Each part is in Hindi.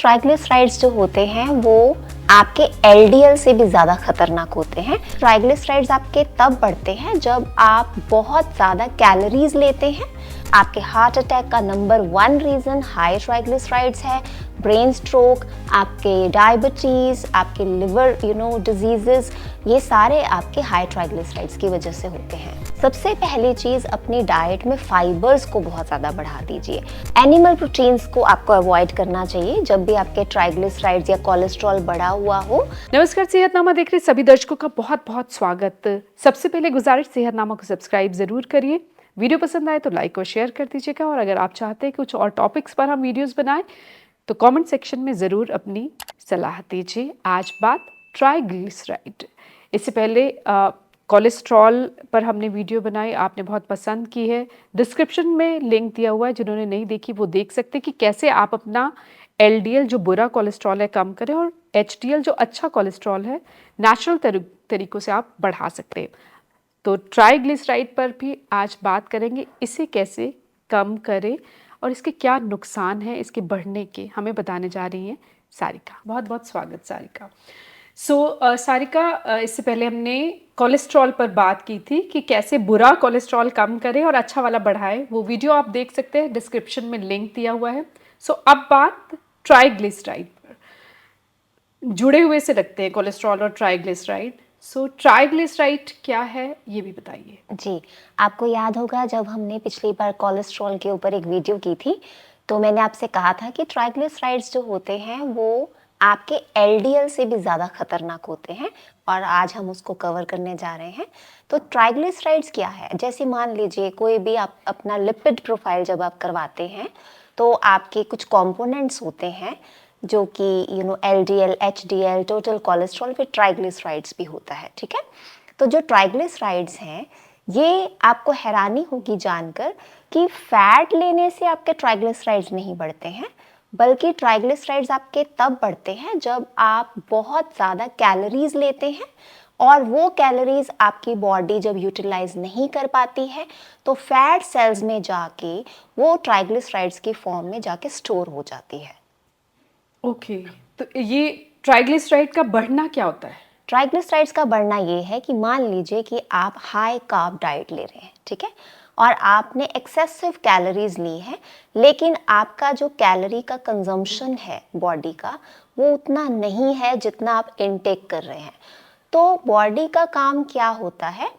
ट्राइग्लिसराइड्स जो होते हैं वो आपके एलडीएल से भी ज़्यादा खतरनाक होते हैं। ट्राइग्लिसराइड्स आपके तब बढ़ते हैं जब आप बहुत ज़्यादा कैलोरीज लेते हैं। आपके हार्ट अटैक का नंबर 1 रीज़न हाई ट्राइग्लिसराइड्स है, ब्रेन स्ट्रोक, आपके डायबिटीज़, आपके लिवर डिजीजेस, ये सारे आपके हाई ट्राइग्लिसराइड्स की वजह से होते हैं। सबसे पहली चीज़, अपनी डाइट में फाइबर्स को बहुत ज़्यादा बढ़ा दीजिए। एनिमल प्रोटीन्स को आपको अवॉइड करना चाहिए जब भी आपके ट्राइग्लिसराइड्स या कोलेस्ट्रॉल बढ़ा हुआ हो। नमस्कार, सेहतनामा देख रहे सभी दर्शकों का बहुत बहुत स्वागत। सबसे पहले गुजारिश, सेहतनामा को सब्सक्राइब जरूर करिए। वीडियो पसंद आए तो लाइक और शेयर कर दीजिएगा, और अगर आप चाहते हैं कुछ और टॉपिक्स पर हम वीडियोस बनाएं तो कमेंट सेक्शन में ज़रूर अपनी सलाह दीजिए। आज बात ट्राइग्लिसराइड। इससे पहले कोलेस्ट्रॉल पर हमने वीडियो बनाई, आपने बहुत पसंद की है। डिस्क्रिप्शन में लिंक दिया हुआ है, जिन्होंने नहीं देखी वो देख सकते कि कैसे आप अपना एलडीएल जो बुरा कोलेस्ट्रॉल है कम करें, और एचडीएल जो अच्छा कोलेस्ट्रॉल है नेचुरल तरीकों से आप बढ़ा सकते हैं। तो ट्राइग्लिसराइड पर भी आज बात करेंगे, इसे कैसे कम करें और इसके क्या नुकसान हैं इसके बढ़ने के, हमें बताने जा रही हैं सारिका। बहुत बहुत स्वागत सारिका। सारिका, इससे पहले हमने कोलेस्ट्रॉल पर बात की थी कि कैसे बुरा कोलेस्ट्रॉल कम करें और अच्छा वाला बढ़ाएं। वो वीडियो आप देख सकते हैं, डिस्क्रिप्शन में लिंक दिया हुआ है। अब बात ट्राइग्लिसराइड पर, जुड़े हुए से रखते हैं कोलेस्ट्रॉल और ट्राइग्लिसराइड। ट्राइग्लिसराइड क्या है ये भी बताइए। जी, आपको याद होगा जब हमने पिछली बार कोलेस्ट्रॉल के ऊपर एक वीडियो की थी तो मैंने आपसे कहा था कि ट्राइग्लिसराइड्स जो होते हैं वो आपके एलडीएल से भी ज़्यादा खतरनाक होते हैं, और आज हम उसको कवर करने जा रहे हैं। तो ट्राइग्लिसराइड्स क्या है? जैसे मान लीजिए कोई भी आप अपना लिपिड प्रोफाइल जब आप करवाते हैं तो आपके कुछ कंपोनेंट्स होते हैं जो कि एलडीएल, एचडीएल, टोटल कोलेस्ट्रॉल, फिर ट्राइग्लिसराइड्स भी होता है, ठीक है। तो जो ट्राइग्लिसराइड्स हैं ये आपको हैरानी होगी जानकर कि फैट लेने से आपके ट्राइग्लिसराइड्स नहीं बढ़ते हैं, बल्कि ट्राइग्लिसराइड्स आपके तब बढ़ते हैं जब आप बहुत ज़्यादा कैलोरीज लेते हैं, और वो कैलोरीज आपकी बॉडी जब यूटिलाइज नहीं कर पाती है तो फैट सेल्स में जाके वो ट्राइग्लिसराइड्स की फॉर्म में जाके स्टोर हो जाती है। ओके, तो ये ट्राइग्लिसराइड का बढ़ना क्या होता है? ट्राइग्लिसराइड्स का बढ़ना ये है कि मान लीजिए कि आप हाई कार्ब डाइट ले रहे हैं, ठीक है, और आपने एक्सेसिव कैलोरीज ली है, लेकिन आपका जो कैलोरी का कंजम्पशन है बॉडी का वो उतना नहीं है जितना आप इनटेक कर रहे हैं। तो बॉडी का काम क्या होता है,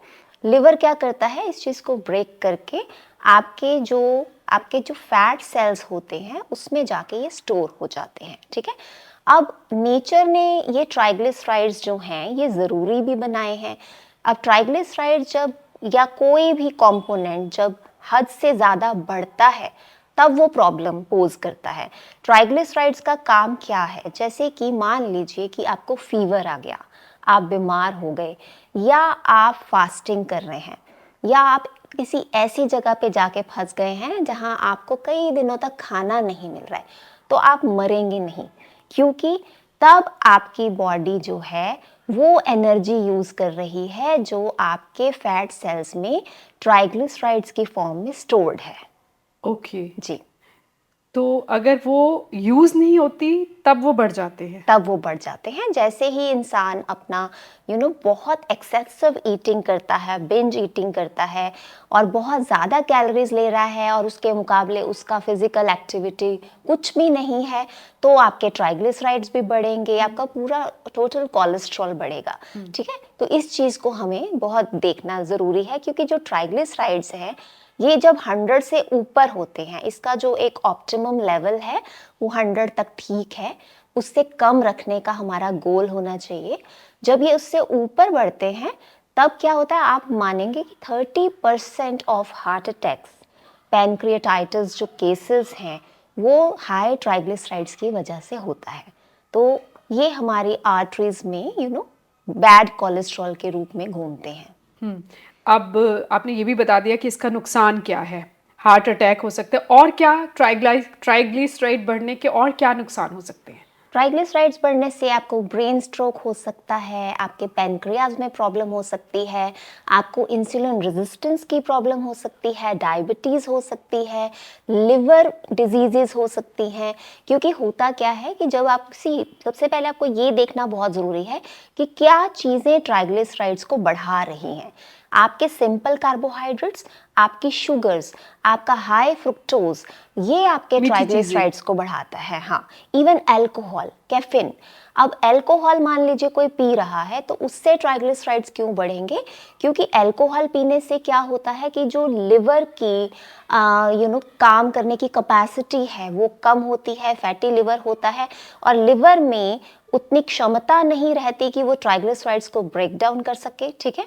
लिवर क्या करता है, इस चीज़ को ब्रेक करके आपके जो फैट सेल्स होते हैं उसमें जाके ये स्टोर हो जाते हैं, ठीक है। अब नेचर ने ये ट्राइग्लिसराइड्स जो हैं ये ज़रूरी भी बनाए हैं। अब ट्राइग्लिसराइड्स जब या कोई भी कंपोनेंट जब हद से ज़्यादा बढ़ता है तब वो प्रॉब्लम पोज करता है। ट्राइग्लिसराइड्स का काम क्या है, जैसे कि मान लीजिए कि आपको फीवर आ गया, आप बीमार हो गए, या आप फास्टिंग कर रहे हैं, या आप किसी ऐसी जगह पे जाके फंस गए हैं जहां आपको कई दिनों तक खाना नहीं मिल रहा है, तो आप मरेंगे नहीं, क्योंकि तब आपकी बॉडी जो है वो एनर्जी यूज़ कर रही है जो आपके फैट सेल्स में ट्राइग्लिसराइड्स की फॉर्म में स्टोर्ड है। ओके जी, तो अगर वो यूज़ नहीं होती तब वो बढ़ जाते हैं? तब वो बढ़ जाते हैं। जैसे ही इंसान अपना बहुत एक्सेसिव ईटिंग करता है, बिंज ईटिंग करता है, और बहुत ज़्यादा कैलोरीज ले रहा है और उसके मुकाबले उसका फिजिकल एक्टिविटी कुछ भी नहीं है, तो आपके ट्राइग्लिसराइड्स भी बढ़ेंगे, आपका पूरा टोटल कोलेस्ट्रॉल बढ़ेगा, ठीक है। तो इस चीज़ को हमें बहुत देखना ज़रूरी है, क्योंकि जो ट्राइग्लिसराइड्स हैं ये जब 100 से ऊपर होते हैं, इसका जो एक ऑप्टिमम लेवल है वो 100 तक ठीक है, उससे कम रखने का हमारा गोल होना चाहिए। जब ये उससे ऊपर बढ़ते हैं तब क्या होता है, आप मानेंगे कि 30% ऑफ हार्ट अटैक्स, पैनक्रियाटाइटिस जो केसेस हैं वो हाई ट्राइग्लिसराइड्स की वजह से होता है। तो ये हमारी आर्टरीज में बैड कोलेस्ट्रॉल के रूप में घूमते हैं। अब आपने ये भी बता दिया कि इसका नुकसान क्या है, हार्ट अटैक हो सकता है, और क्या ट्राइग्लिसराइड बढ़ने के और क्या नुकसान हो सकते हैं? ट्राइग्लिसराइड्स बढ़ने से आपको ब्रेन स्ट्रोक हो सकता है, आपके पैनक्रियाज में प्रॉब्लम हो सकती है, आपको इंसुलिन रेजिस्टेंस की प्रॉब्लम हो सकती है, डायबिटीज़ हो सकती है, लिवर डिजीजेस हो सकती हैं। क्योंकि होता क्या है कि जब आप सबसे पहले आपको ये देखना बहुत ज़रूरी है कि क्या चीज़ें ट्राइग्लिसराइड्स को बढ़ा रही हैं। आपके सिंपल कार्बोहाइड्रेट्स, आपकी शुगर्स, आपका हाई फ्रुक्टोज, ये आपके मीठी ट्राइग्लिसराइड्स को बढ़ाता है। हाँ, इवन अल्कोहल, कैफीन। अब अल्कोहल मान लीजिए कोई पी रहा है तो उससे ट्राइग्लिसराइड्स क्यों बढ़ेंगे? क्योंकि अल्कोहल पीने से क्या होता है कि जो लिवर की काम करने की कैपेसिटी है वो कम होती है, फैटी लिवर होता है, और लिवर में उतनी क्षमता नहीं रहती कि वो ट्राइग्लिसराइड्स को ब्रेक डाउन कर सके। ठीक है,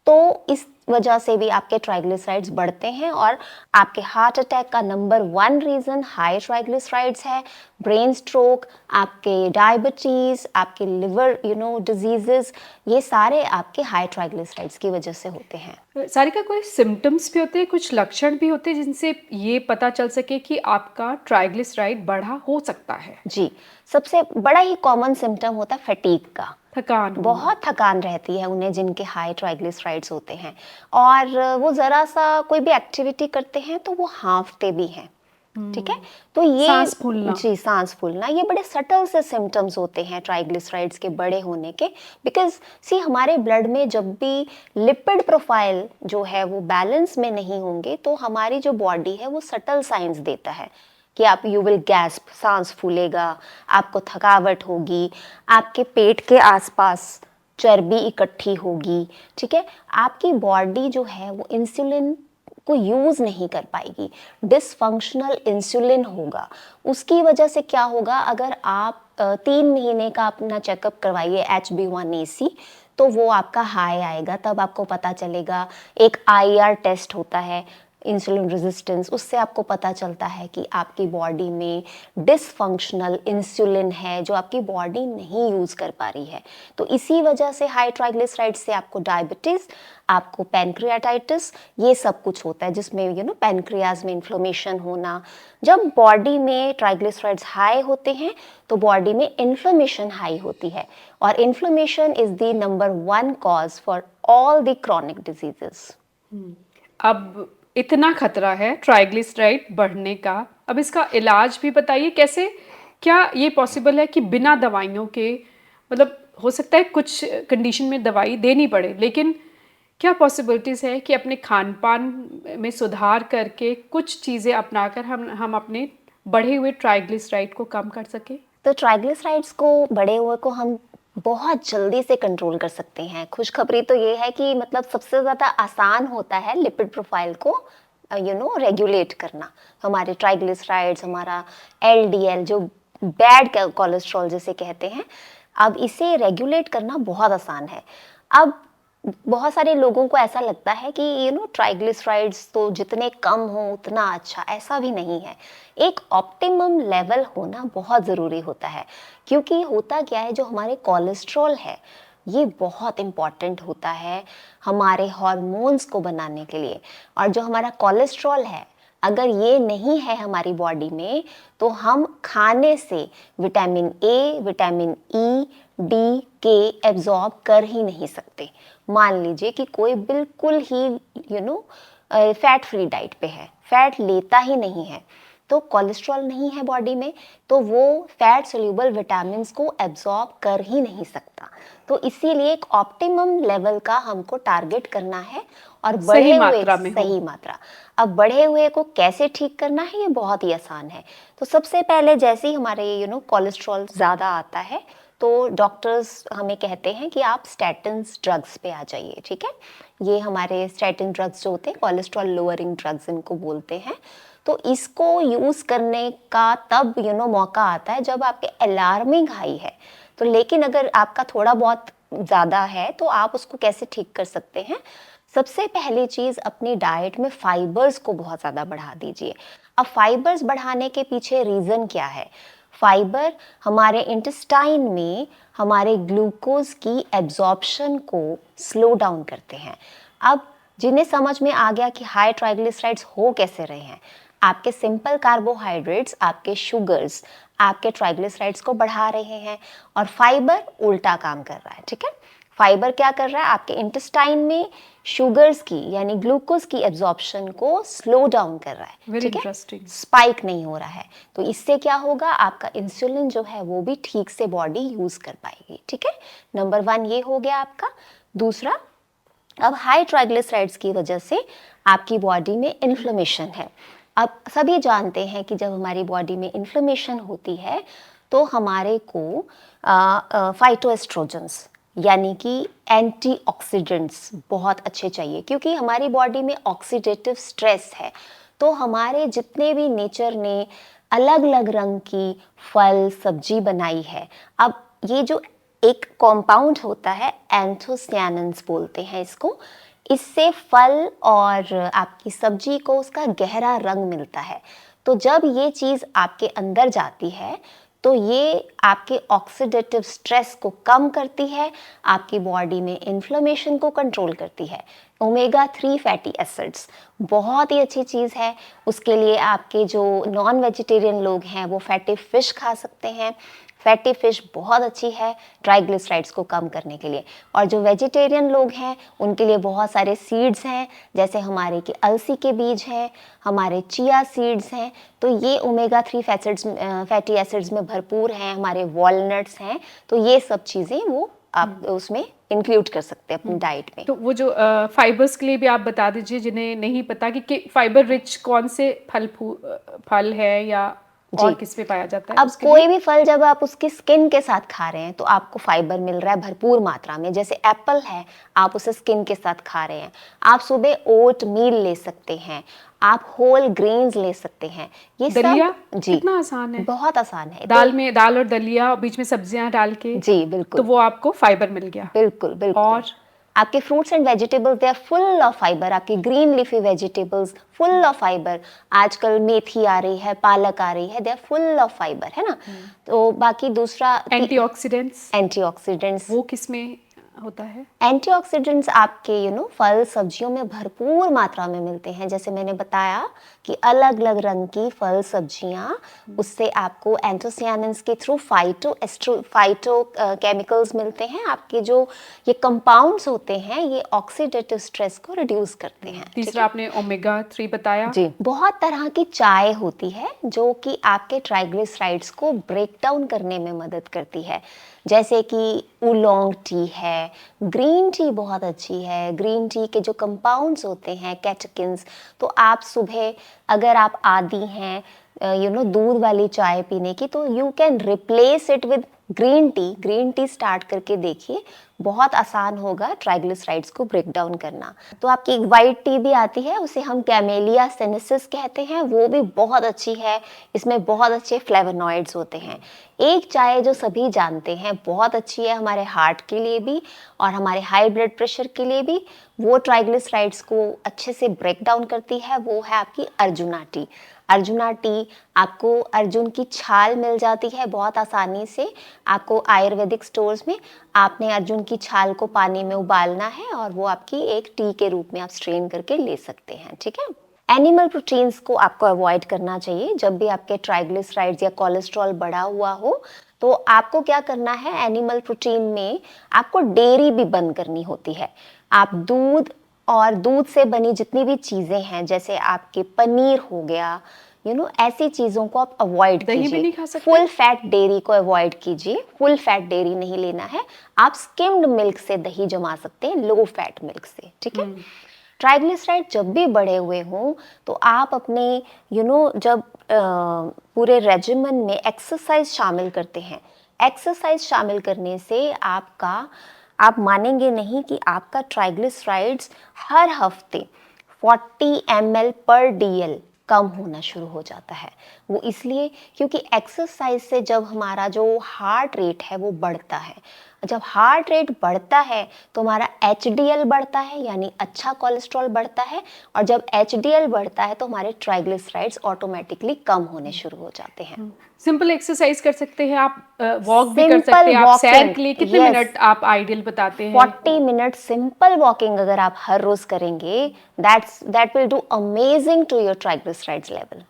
तो इस वजह से भी आपके ट्राइग्लिसराइड्स बढ़ते हैं, और आपके हार्ट अटैक का नंबर 1 रीज़न हाई ट्राइग्लिसराइड्स है, ब्रेन स्ट्रोक, आपके डायबिटीज़, आपके लिवर डिजीजेस, ये सारे आपके हाई ट्राइग्लिसराइड्स की वजह से होते हैं। सारिका, कोई सिम्टम्स भी होते हैं, कुछ लक्षण भी होते हैं जिनसे ये पता चल सके कि आपका ट्राइग्लिसराइड बढ़ा हो सकता है? जी, सबसे बड़ा ही कॉमन सिम्टम होता है फटीग का। थकान होना। बहुत थकान रहती है उन्हें जिनके हाई ट्राइग्लिसराइड्स होते हैं, और वो ज़रा सा कोई भी एक्टिविटी करते हैं तो वो हाँफते भी हैं। ठीक है, तो ये सांस फूलना। जी, सांस फूलना, ये बड़े सटल से सिम्टम्स होते हैं ट्राइग्लिसराइड्स के बड़े होने के। बिकॉज हमारे ब्लड में जब भी लिपिड प्रोफाइल जो है वो बैलेंस में नहीं होंगे तो हमारी जो बॉडी है वो सटल साइंस देता है कि आप यू विल गैस्प, सांस फूलेगा, आपको थकावट होगी, आपके पेट के आसपास चर्बी इकट्ठी होगी। ठीक है, आपकी बॉडी जो है वो इंसुलिन को यूज़ नहीं कर पाएगी, डिसफंक्शनल इंसुलिन होगा। उसकी वजह से क्या होगा, अगर आप 3 महीने का अपना चेकअप करवाइए HB1AC, तो वो आपका हाई आएगा, तब आपको पता चलेगा। एक IR टेस्ट होता है, इंसुलिन रेजिस्टेंस, उससे आपको पता चलता है कि आपकी बॉडी में डिसफंक्शनल इंसुलिन है जो आपकी बॉडी नहीं यूज़ कर पा रही है। तो इसी वजह से हाई ट्राइग्लिसराइड्स से आपको डायबिटीज़, आपको पैनक्रियाटाइटिस, ये सब कुछ होता है, जिसमें पैनक्रियाज में इन्फ्लेमेशन होना। जब बॉडी में ट्राइग्लिसराइड्स हाई होते हैं तो बॉडी में इन्फ्लेमेशन हाई होती है, और inflammation is the number 1 cause for all the chronic diseases. अब इतना खतरा है ट्राइग्लिसराइड बढ़ने का, अब इसका इलाज भी बताइए कैसे? क्या ये पॉसिबल है कि बिना दवाइयों के, मतलब हो सकता है कुछ कंडीशन में दवाई देनी पड़े, लेकिन क्या पॉसिबिलिटीज़ है कि अपने खान पान में सुधार करके कुछ चीज़ें अपनाकर हम अपने बढ़े हुए ट्राइग्लिसराइड को कम कर सकें? तो ट्राइग्लिसराइड्स को बढ़े हुए को हम बहुत जल्दी से कंट्रोल कर सकते हैं। खुशखबरी तो ये है कि मतलब सबसे ज़्यादा आसान होता है लिपिड प्रोफाइल को रेगुलेट करना। हमारे ट्राइग्लिसराइड्स, हमारा LDL जो बैड कोलेस्ट्रॉल जिसे कहते हैं, अब इसे रेगुलेट करना बहुत आसान है। अब बहुत सारे लोगों को ऐसा लगता है कि ट्राइग्लिसराइड्स तो जितने कम हो उतना अच्छा, ऐसा भी नहीं है। एक ऑप्टिमम लेवल होना बहुत ज़रूरी होता है, क्योंकि होता क्या है, जो हमारे कोलेस्ट्रॉल है ये बहुत इम्पॉर्टेंट होता है हमारे हार्मोन्स को बनाने के लिए। और जो हमारा कोलेस्ट्रॉल है, अगर ये नहीं है हमारी बॉडी में, तो हम खाने से vitamin A, vitamin E, D, K absorb कर ही नहीं सकते। मान लीजिए कि कोई बिल्कुल ही फैट फ्री डाइट पे है, फैट लेता ही नहीं है, तो कोलेस्ट्रॉल नहीं है बॉडी में, तो वो फैट सोल्यूबल विटामिन्स को एब्जॉर्ब कर ही नहीं सकता। तो इसीलिए एक ऑप्टिमम लेवल का हमको टारगेट करना है, और बढ़े हुए सही मात्रा। अब बढ़े हुए को कैसे ठीक करना है, ये बहुत ही आसान है। तो सबसे पहले जैसे ही हमारे कोलेस्ट्रॉल ज़्यादा आता है तो डॉक्टर्स हमें कहते हैं कि आप स्टैटिन्स ड्रग्स पे आ जाइए। ठीक है, ये हमारे स्टैटिन ड्रग्स जो होते हैं, कोलेस्ट्रॉल लोअरिंग ड्रग्स इनको बोलते हैं। तो इसको यूज़ करने का तब मौका आता है जब आपके अलार्मिंग हाई है। तो लेकिन अगर आपका थोड़ा बहुत ज़्यादा है तो आप उसको कैसे ठीक कर सकते हैं? सबसे पहली चीज़, अपनी डाइट में फाइबर्स को बहुत ज़्यादा बढ़ा दीजिए। अब फाइबर्स बढ़ाने के पीछे रीज़न क्या है? फाइबर हमारे इंटेस्टाइन में हमारे ग्लूकोज की एब्जॉर्प्शन को स्लो डाउन करते हैं। अब जिन्हें समझ में आ गया कि हाई ट्राइग्लिसराइड्स हो कैसे रहे हैं, आपके सिंपल कार्बोहाइड्रेट्स, आपके शुगर्स आपके ट्राइग्लिसराइड्स को बढ़ा रहे हैं, और फाइबर उल्टा काम कर रहा है, ठीक है। फाइबर क्या कर रहा है, आपके इंटेस्टाइन में शुगर्स की यानी ग्लूकोज की एब्जॉर्प्शन को स्लो डाउन कर रहा है, वेरी ठीक है, इंटरेस्टिंग। स्पाइक नहीं हो रहा है। तो इससे क्या होगा, आपका इंसुलिन जो है वो भी ठीक से बॉडी यूज कर पाएगी, ठीक है। नंबर 1 ये हो गया आपका। दूसरा, अब हाई ट्राइग्लिसराइड्स की वजह से आपकी बॉडी में इन्फ्लेमेशन है। अब सभी जानते हैं कि जब हमारी बॉडी में इन्फ्लेमेशन होती है तो हमारे को फाइटोएस्ट्रोजेंस यानी कि एंटीऑक्सीडेंट्स बहुत अच्छे चाहिए, क्योंकि हमारी बॉडी में ऑक्सीडेटिव स्ट्रेस है। तो हमारे जितने भी नेचर ने अलग अलग रंग की फल सब्जी बनाई है, अब ये जो एक कॉम्पाउंड होता है एंथोसियानिन्स बोलते हैं इसको, इससे फल और आपकी सब्जी को उसका गहरा रंग मिलता है। तो जब ये चीज़ आपके अंदर जाती है तो ये आपके ऑक्सीडेटिव स्ट्रेस को कम करती है, आपकी बॉडी में इन्फ्लेमेशन को कंट्रोल करती है। ओमेगा 3 फैटी एसिड्स बहुत ही अच्छी चीज़ है। उसके लिए आपके जो नॉन वेजिटेरियन लोग हैं वो फैटी फिश खा सकते हैं। फैटी फिश बहुत अच्छी है ट्राइग्लिसराइड्स को कम करने के लिए। और जो वेजिटेरियन लोग हैं उनके लिए बहुत सारे सीड्स हैं, जैसे हमारे के अलसी के बीज हैं, हमारे चिया सीड्स हैं, तो ये ओमेगा 3 फैटी एसिड्स में भरपूर हैं। हमारे वॉलनट्स हैं, तो ये सब चीज़ें वो आप उसमें इंक्लूड कर सकते हैं अपनी डाइट में। तो वो जो फाइबर्स के लिए भी आप बता दीजिए जिन्हें नहीं पता कि फाइबर रिच कौन से फल है या और किस पे पाया जाता है। अब कोई भी फल जब आप उसकी स्किन के साथ खा रहे हैं तो आपको फाइबर मिल रहा है भरपूर मात्रा में। जैसे एप्पल है, आप उसे स्किन के साथ खा रहे हैं। आप सुबह ओट मील ले सकते हैं, आप होल ग्रेन्स ले सकते हैं। ये दलिया सब जी कितना आसान है, बहुत आसान है। दाल और दलिया बीच में सब्जियां डाल के, जी बिल्कुल, तो वो आपको फाइबर मिल गया। बिल्कुल बिल्कुल। और आपके fruits and vegetables they are full of fibre. आपकी green leafy vegetables full of fibre. आजकल मेथी आ रही है, पालक आ रही है, they are full of fibre, है ना। तो बाकी दूसरा एंटीऑक्सीडेंट्स वो किसमें होता है? एंटीऑक्सीडेंट्स आपके फल सब्जियों में भरपूर मात्रा में मिलते हैं। जैसे मैंने बताया कि अलग अलग रंग की फल सब्जियां, उससे आपको एंथोसियानिन्स के थ्रू फाइटो केमिकल्स मिलते हैं। आपके जो ये कंपाउंड्स होते हैं ये ऑक्सीडेटिव स्ट्रेस को रिड्यूस करते हैं। तीसरा आपने ओमेगा 3 बताया। जी, बहुत तरह की चाय होती है जो कि आपके ट्राइग्लिसराइड्स को ब्रेक डाउन करने में मदद करती है। जैसे कि उलोंग टी है, ग्रीन टी बहुत अच्छी है। ग्रीन टी के जो कंपाउंड्स होते हैं कैटेकिन्स, तो आप सुबह अगर आप आदी हैं दूध वाली चाय पीने की, तो you can replace it with green tea start करके देखिए, बहुत आसान होगा ट्राइग्लिसराइड्स को ब्रेक डाउन करना। तो आपकी एक वाइट टी भी आती है, उसे हम कैमेलिया सेनेसिस कहते हैं, वो भी बहुत अच्छी है। इसमें बहुत अच्छे फ्लेवोनॉइड्स होते हैं। एक चाय जो सभी जानते हैं बहुत अच्छी है हमारे हार्ट के लिए भी और हमारे हाई ब्लड प्रेशर के लिए भी, वो ट्राइग्लिसराइड्स को अच्छे से ब्रेक डाउन करती है, वो है आपकी अर्जुना टी। अर्जुना टी, आपको अर्जुन की छाल मिल जाती है बहुत आसानी से। आपको आयुर्वेदिक स्टोर्स में आपने अर्जुन की छाल को पानी में उबालना है और वो आपकी एक टी के रूप में आप स्ट्रेन करके ले सकते हैं, ठीक है। एनिमल प्रोटीन्स को आपको अवॉइड करना चाहिए। जब भी आपके ट्राइग्लिसराइड्स या कोलेस्ट्रॉल बढ़ा हुआ हो तो आपको क्या करना है, एनिमल प्रोटीन में आपको डेयरी भी बंद करनी होती है। आप दूध और दूध से बनी जितनी भी चीज़ें हैं, जैसे आपके पनीर हो गया, ऐसी चीज़ों को आप अवॉइड कीजिए। फुल फैट डेयरी को अवॉइड कीजिए। फुल फैट डेयरी नहीं लेना है। आप स्किम्ड मिल्क से दही जमा सकते हैं, लो फैट मिल्क से, ठीक है। ट्राइग्लिसराइड जब भी बढ़े हुए हों तो आप अपने जब पूरे रेजिमेन में एक्सरसाइज शामिल करते हैं। एक्सरसाइज शामिल करने से आप मानेंगे नहीं कि आपका ट्राइग्लिसराइड्स हर हफ्ते 40 ml पर DL कम होना शुरू हो जाता है। वो इसलिए क्योंकि एक्सरसाइज से जब हमारा जो हार्ट रेट है वो बढ़ता है। जब हार्ट रेट बढ़ता है तो हमारा HDL बढ़ता है, यानी अच्छा कोलेस्ट्रॉल बढ़ता है, और जब HDL बढ़ता है तो हमारे ट्राइग्लिसराइड्स ऑटोमेटिकली कम होने शुरू हो जाते हैं। सिंपल एक्सरसाइज कर सकते हैं आप, वॉक भी कर सकते हैं आप, सैर के लिए कितने मिनट आप आइडियल बताते हैं? 40 मिनट सिंपल वॉकिंग अगर आप हर रोज करेंगे, that will do amazing to your triglycerides level.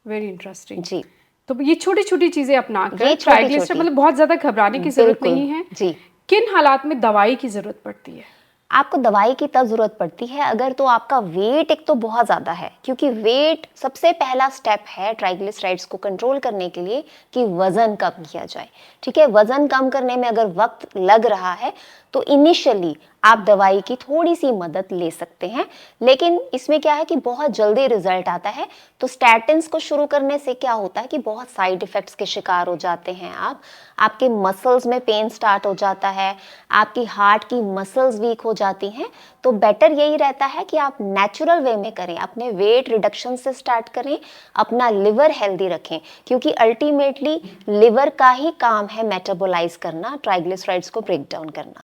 Very interesting. जी, तो ये छोटी छोटी चीजें अपना कर ये ट्राइग्लिसराइड छोटी-छोटी। मतलब बहुत ज्यादा घबराने की जरूरत बिल्कुल, नहीं है। जी। किन हालात में दवाई की जरूरत पड़ती है? आपको दवाई की तब ज़रूरत पड़ती है अगर तो आपका वेट एक तो बहुत ज़्यादा है, क्योंकि वेट सबसे पहला स्टेप है ट्राइग्लिसराइड्स को कंट्रोल करने के लिए कि वज़न कम किया जाए, ठीक है? वज़न कम करने में अगर वक्त लग रहा है तो इनिशियली आप दवाई की थोड़ी सी मदद ले सकते हैं, लेकिन इसमें क्या है कि बहुत जल्दी रिजल्ट आता है। तो स्टैटिन्स को शुरू करने से क्या होता है कि बहुत साइड इफ़ेक्ट्स के शिकार हो जाते हैं आप। आपके मसल्स में पेन स्टार्ट हो जाता है, आपकी हार्ट की मसल्स वीक हो जाती हैं। तो बेटर यही रहता है कि आप नेचुरल वे में करें, अपने वेट रिडक्शन से स्टार्ट करें, अपना लिवर हेल्दी रखें, क्योंकि अल्टीमेटली लिवर का ही काम है मेटाबोलाइज करना, ट्राइग्लिसराइड्स को ब्रेक डाउन करना।